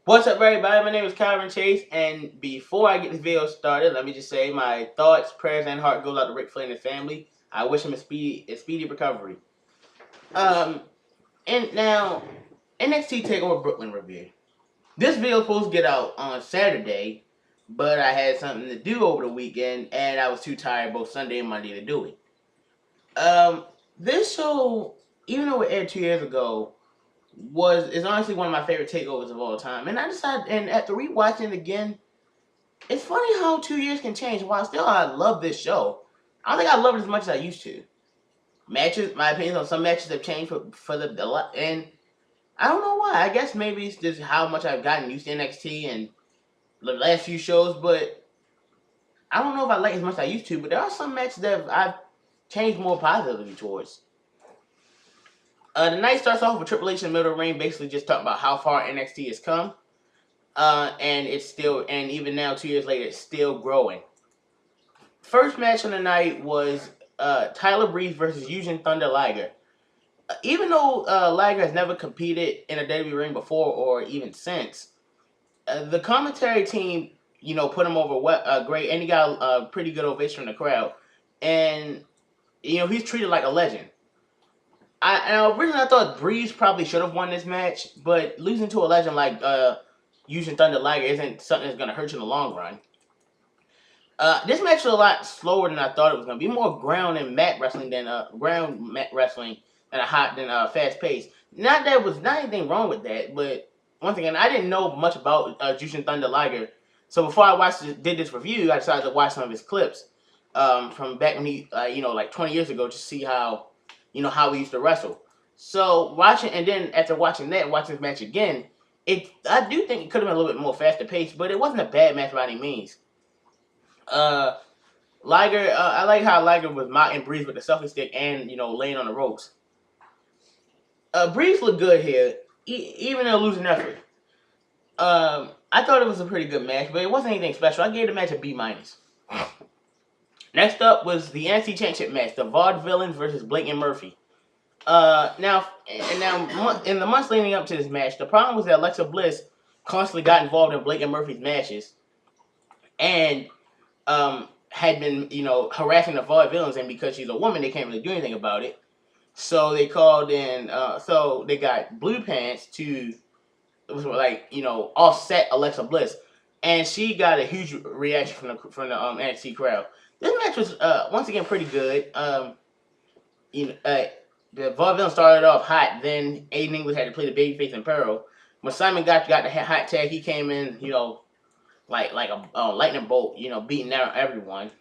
What's up, everybody? My name is Kyron Chase, and before I get this video started, let me just say my thoughts, prayers, and heart goes out to Ric Flair and his family. I wish him a speedy recovery. And now NXT Takeover Brooklyn review. This video was supposed to get out on Saturday, but I had something to do over the weekend, and I was too tired both Sunday and Monday to do it. This show, even though it aired 2 years ago, is honestly one of my favorite takeovers of all time. And I decided, and after rewatching it again, it's funny how 2 years can change. While still I love this show, I don't think I love it as much as I used to. Matches, my opinions on some matches have changed for the lot, and I don't know why. I guess maybe it's just how much I've gotten used to NXT and the last few shows, but I don't know if I like it as much as I used to. But there are some matches that I've changed more positively towards. The night starts off with Triple H in the middle of the ring, basically just talking about how far NXT has come. And it's still, and even now, 2 years later, it's still growing. First match of the night was Tyler Breeze versus Yuujin Thunder Liger. Even though Liger has never competed in a WWE ring before or even since, the commentary team, put him over great, and he got a pretty good ovation from the crowd. And, he's treated like a legend. Originally I thought Breeze probably should have won this match, but losing to a legend like Yuujin Thunder Liger isn't something that's going to hurt you in the long run. This match was a lot slower than I thought it was going to be. More ground and mat wrestling than fast pace. Not that was not anything wrong with that, but once again, I didn't know much about Yuujin Thunder Liger, so before I did this review, I decided to watch some of his clips from back when he, like 20 years ago, to see how he used to wrestle. So after watching this match again, I do think it could have been a little bit more faster paced, but it wasn't a bad match by any means. Liger, I like how Liger was mocking Breeze with the selfie stick and laying on the ropes. Breeze looked good here, even in a losing effort. I thought it was a pretty good match, but it wasn't anything special. I gave the match a B-. Next up was the NXT Championship match, the Vaudevillains versus Blake and Murphy. Now, in the months leading up to this match, the problem was that Alexa Bliss constantly got involved in Blake and Murphy's matches, and had been, harassing the Vaudevillains, and because she's a woman, they can't really do anything about it. So they called in, so they got Blue Pants to, offset Alexa Bliss, and she got a huge reaction from the NXT crowd. This match was once again pretty good. The Vaudevillains started off hot, then Aiden English had to play the babyface in Peril. When Simon got the hot tag, he came in, like a lightning bolt, beating down everyone.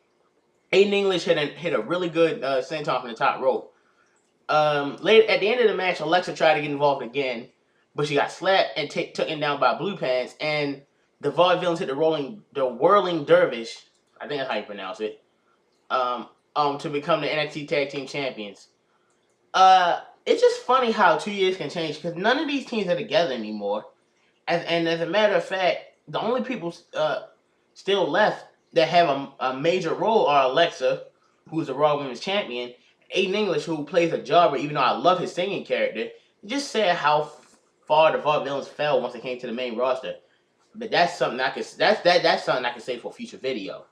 Aiden English hit a really good senton from the top rope. Later at the end of the match, Alexa tried to get involved again, but she got slapped and taken down by Blue Pants, and the Vaudevillains hit the whirling dervish, I think that's how you pronounce it, to become the NXT Tag Team Champions. It's just funny how 2 years can change, because none of these teams are together anymore. And as a matter of fact, the only people still left that have a major role are Alexa, who's the Raw Women's Champion, Aiden English, who plays a jobber, even though I love his singing character. Just said how far the Vaudevillains fell once they came to the main roster. But that's something that's something I can say for a future video.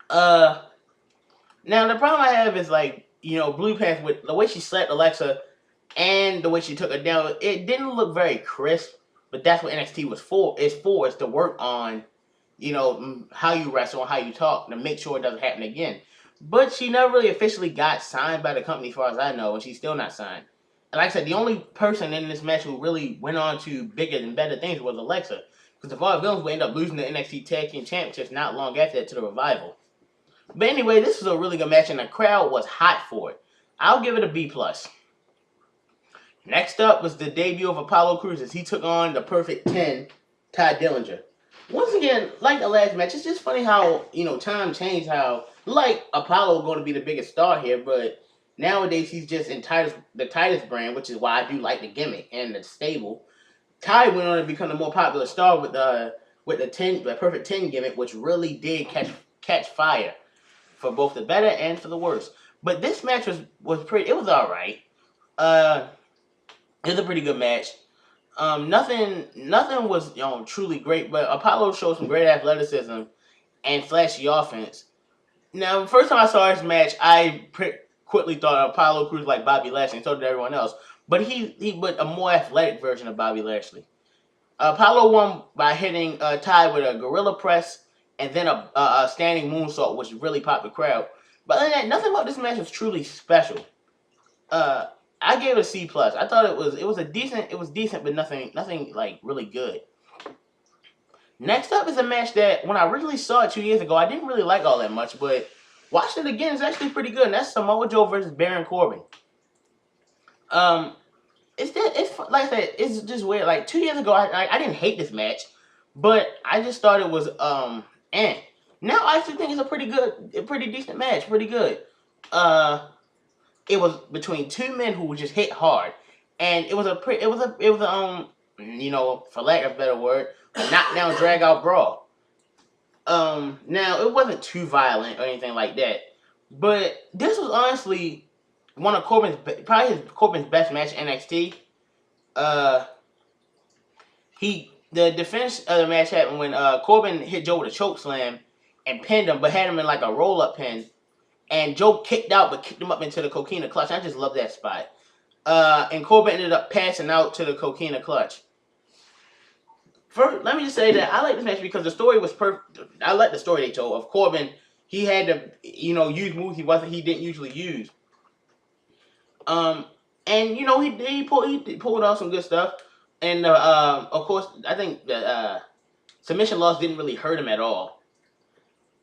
Now the problem I have is Blue Pants, with the way she slapped Alexa and the way she took her down, it didn't look very crisp. But that's what NXT was for. Is to work on, how you wrestle and how you talk to make sure it doesn't happen again. But she never really officially got signed by the company, as far as I know, and she's still not signed. And like I said, the only person in this match who really went on to bigger and better things was Alexa, because the Vaudevillains would end up losing the NXT Tag Team Championships not long after that to the Revival. But anyway, this was a really good match, and the crowd was hot for it. I'll give it a B+. Next up was the debut of Apollo Crews as he took on the Perfect 10, Ty Dillinger. Once again, like the last match, it's just funny how, time changed, how, Apollo going to be the biggest star here, but nowadays he's just in the Titus brand, which is why I do like the gimmick and the stable. Ty went on to become the more popular star with the Perfect 10 gimmick, which really did catch fire for both the better and for the worse. But this match was pretty. It was all right. It was a pretty good match. Nothing was truly great, but Apollo showed some great athleticism and flashy offense. Now, the first time I saw this match, I quickly thought Apollo Crews like Bobby Lashley, and so did everyone else. But he but a more athletic version of Bobby Lashley. Apollo won by hitting Ty with a gorilla press and then a standing moonsault, which really popped the crowd. But other than that, nothing about this match was truly special. Uh, I gave it a C plus. I thought it was decent, but nothing like really good. Next up is a match that when I originally saw it 2 years ago, I didn't really like all that much, but watching it again is actually pretty good. And that's Samoa Joe versus Baron Corbin. Um, it's like I said, it's just weird. Like 2 years ago, I didn't hate this match, but I just thought it was eh. Now I actually think it's a pretty decent match, pretty good. It was between two men who just hit hard, and it was for lack of a better word, a knockdown drag out brawl. Now it wasn't too violent or anything like that, but this was honestly one of Corbin's best match in NXT. Uh, the defense of the match happened when Corbin hit Joe with a choke slam and pinned him, but had him in like a roll up pin. And Joe kicked out, but kicked him up into the Coquina Clutch. I just love that spot. And Corbin ended up passing out to the Coquina Clutch. First, let me just say that I like this match because the story was perfect. I like the story they told of Corbin. He had to, use moves he didn't usually use. And he pulled off some good stuff. And of course, I think the submission loss didn't really hurt him at all.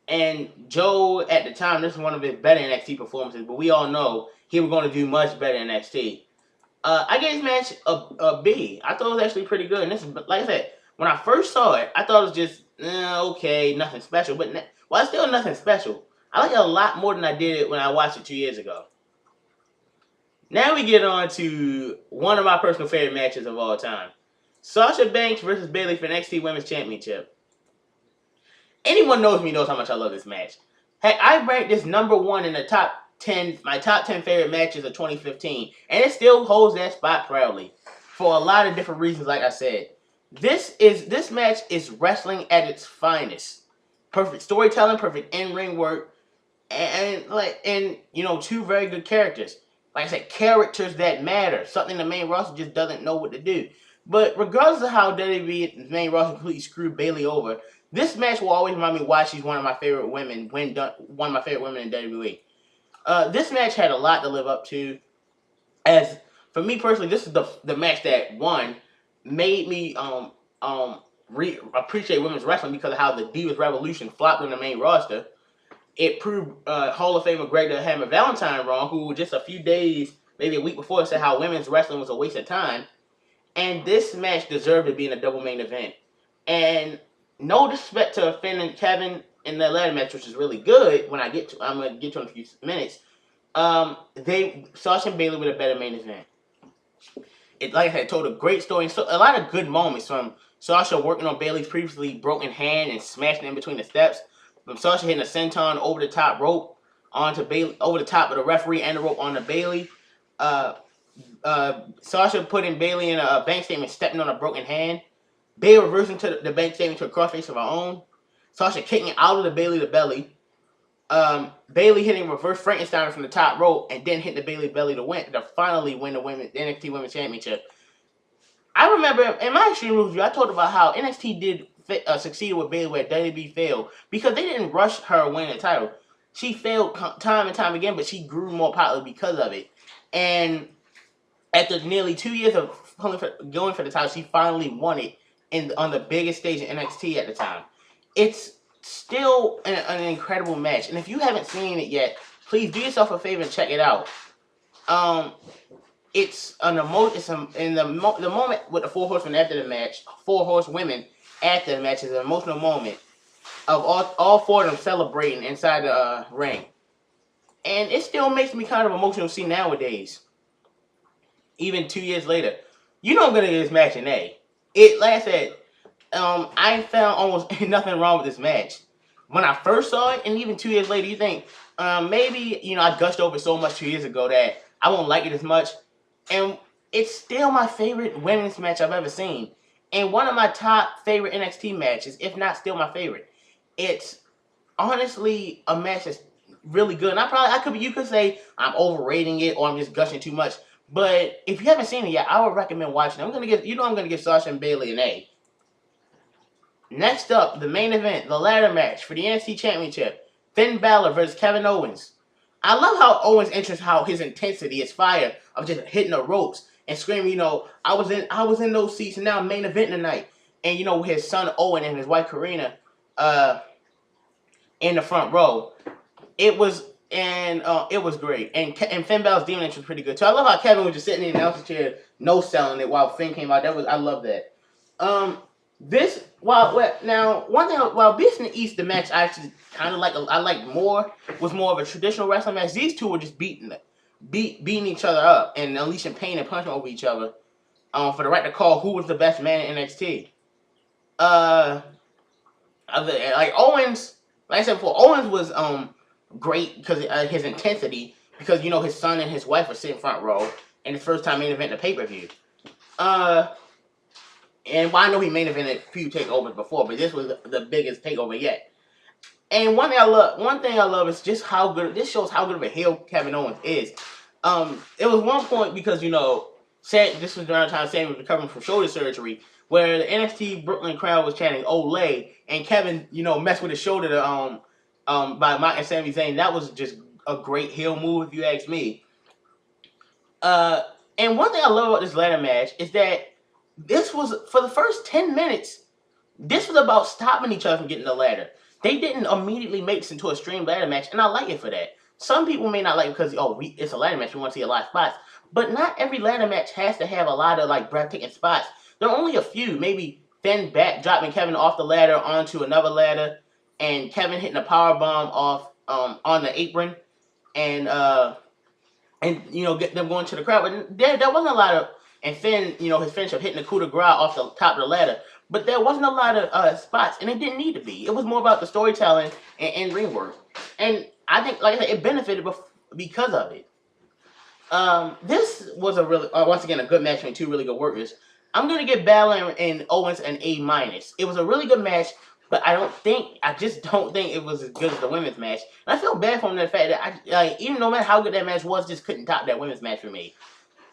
And Joe, at the time, this was one of his better NXT performances, but we all know he was going to do much better in NXT. I gave this match a B. I thought it was actually pretty good. And this is, like I said, when I first saw it, I thought it was just, okay, nothing special. But, it's still nothing special. I like it a lot more than I did when I watched it 2 years ago. Now we get on to one of my personal favorite matches of all time. Sasha Banks versus Bayley for NXT Women's Championship. Anyone knows me knows how much I love this match. Heck, I ranked this number one in the top 10, my top 10 favorite matches of 2015. And it still holds that spot proudly. For a lot of different reasons, like I said. This match is wrestling at its finest. Perfect storytelling, perfect in-ring work, and two very good characters. Like I said, characters that matter. Something the main roster just doesn't know what to do. But regardless of how WWE's main roster completely screwed Bayley over, this match will always remind me why she's one of my favorite women in WWE. This match had a lot to live up to. As for me personally, this is the match that made me appreciate women's wrestling because of how the Divas Revolution flopped on the main roster. It proved Hall of Famer Greg the Hammer Valentine wrong, who just a few days, maybe a week before, said how women's wrestling was a waste of time. And this match deserved to be in a double main event. And no disrespect to Finn and Kevin in the ladder match, which is really good. I'm gonna get to in a few minutes. Sasha and Bayley with a better main event. It, like I said, told a great story. So a lot of good moments from Sasha working on Bayley's previously broken hand and smashing in between the steps. From Sasha hitting a senton over the top rope onto Bayley, over the top of the referee and the rope onto Bayley. Sasha putting Bayley in a bank statement, stepping on a broken hand. Bayley reversing to the bank statement to a crossface of her own. Sasha kicking out of the Bayley to belly. Bayley hitting reverse Frankenstein from the top rope and then hit the Bayley belly to finally win the NXT Women's Championship. I remember in my Extreme Rules review, I talked about how NXT succeeded with Bayley where WWE failed because they didn't rush her winning the title. She failed time and time again, but she grew more popular because of it. And after nearly 2 years of going for the title, she finally won it on the biggest stage in NXT at the time. It's still an incredible match, and if you haven't seen it yet, please do yourself a favor and check it out. It's the moment with the 4 horsemen after the match. 4 horsewomen after the match is an emotional moment of all 4 of them celebrating inside the ring, and it still makes me kind of emotional to see nowadays. Even 2 years later, I'm gonna give this match an A. Like I said, I found almost nothing wrong with this match. When I first saw it, and even 2 years later, you think, maybe, I gushed over it so much 2 years ago that I won't like it as much. And it's still my favorite women's match I've ever seen. And one of my top favorite NXT matches, if not still my favorite. It's honestly a match that's really good. And you could say I'm overrating it or I'm just gushing too much. But if you haven't seen it yet, I would recommend watching it. I'm gonna give Sasha and Bayley an A. Next up, the main event, the ladder match for the NXT Championship. Finn Balor versus Kevin Owens. I love how Owens enters, how his intensity is fire of just hitting the ropes and screaming, I was in those seats and now I'm main event tonight. And his son Owen and his wife Karina in the front row. It was great. And Finn Balor's demon entrance was pretty good too. I love how Kevin was just sitting in the announcer chair, no selling it while Finn came out. I love that. While Beast in the East, the match I actually kind of was more of a traditional wrestling match. These two were just beating each other up and unleashing pain and punching over each other for the right to call who was the best man in NXT. Owens, like I said before, Owens was great because his intensity, because his son and his wife were sitting front row and his first time main event in a pay-per-view. And I know he main evented a few takeovers before, but this was the biggest takeover yet. And one thing I love is just how good, this shows how good of a heel Kevin Owens is. It was one point because, this was during the time Sammy was recovering from shoulder surgery, where the NXT Brooklyn crowd was chanting "Olay," and Kevin, messed with his shoulder by Mike and Sami Zayn. That was just a great heel move, if you ask me. And one thing I love about this ladder match is that this was, for the first 10 minutes, this was about stopping each other from getting the ladder. They didn't immediately make this into a stream ladder match, and I like it for that. Some people may not like it because, it's a ladder match, we want to see a lot of spots. But not every ladder match has to have a lot of, breathtaking spots. There are only a few. Maybe Finn dropping Kevin off the ladder onto another ladder, and Kevin hitting a power bomb off on the apron, and get them going to the crowd. But there wasn't a lot of, and Finn, his finish of hitting the coup de grace off the top of the ladder. But there wasn't a lot of spots, and it didn't need to be. It was more about the storytelling and ring work. And I think, like I said, it benefited because of it. This was a really, once again, a good match between two really good workers. I'm going to give Balor and Owens an A-. It was a really good match, but I just don't think it was as good as the women's match. And I feel bad for them, the fact that even no matter how good that match was, just couldn't top that women's match for me.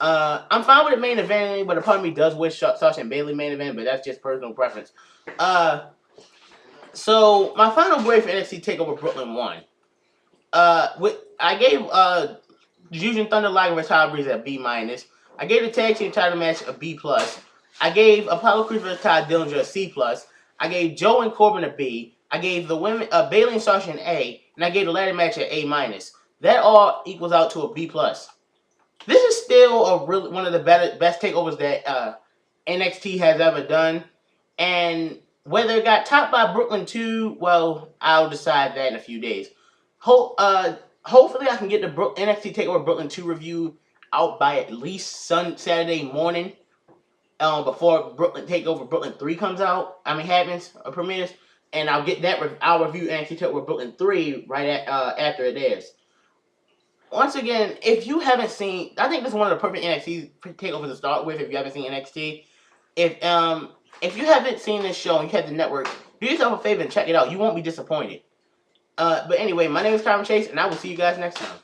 I'm fine with the main event, but a part of me does wish Sasha and Bayley main event, but that's just personal preference. So my final grade for NXT Takeover Brooklyn 1. I gave Fusion Thunder Liger vs. Tyler Breeze a B-. I gave the tag team title match a B+. I gave Apollo Crews vs. Ty Dillinger a C+. I gave Joe and Corbin a B. I gave the women Bayley and Sasha an A, and I gave the ladder match an A-. That all equals out to a B+. This is still one of the best takeovers that NXT has ever done, and whether it got topped by Brooklyn 2, well, I'll decide that in a few days. Hopefully I can get the NXT Takeover Brooklyn 2 review out by at least Saturday morning, before Brooklyn Takeover Brooklyn 3 premieres, and I'll review NXT Takeover Brooklyn 3 right after it airs. Once again, if you haven't seen, I think this is one of the perfect NXT takeovers to start with. If you haven't seen NXT, if you haven't seen this show and you have the network, do yourself a favor and check it out. You won't be disappointed. But anyway, my name is Kyron Chase, and I will see you guys next time.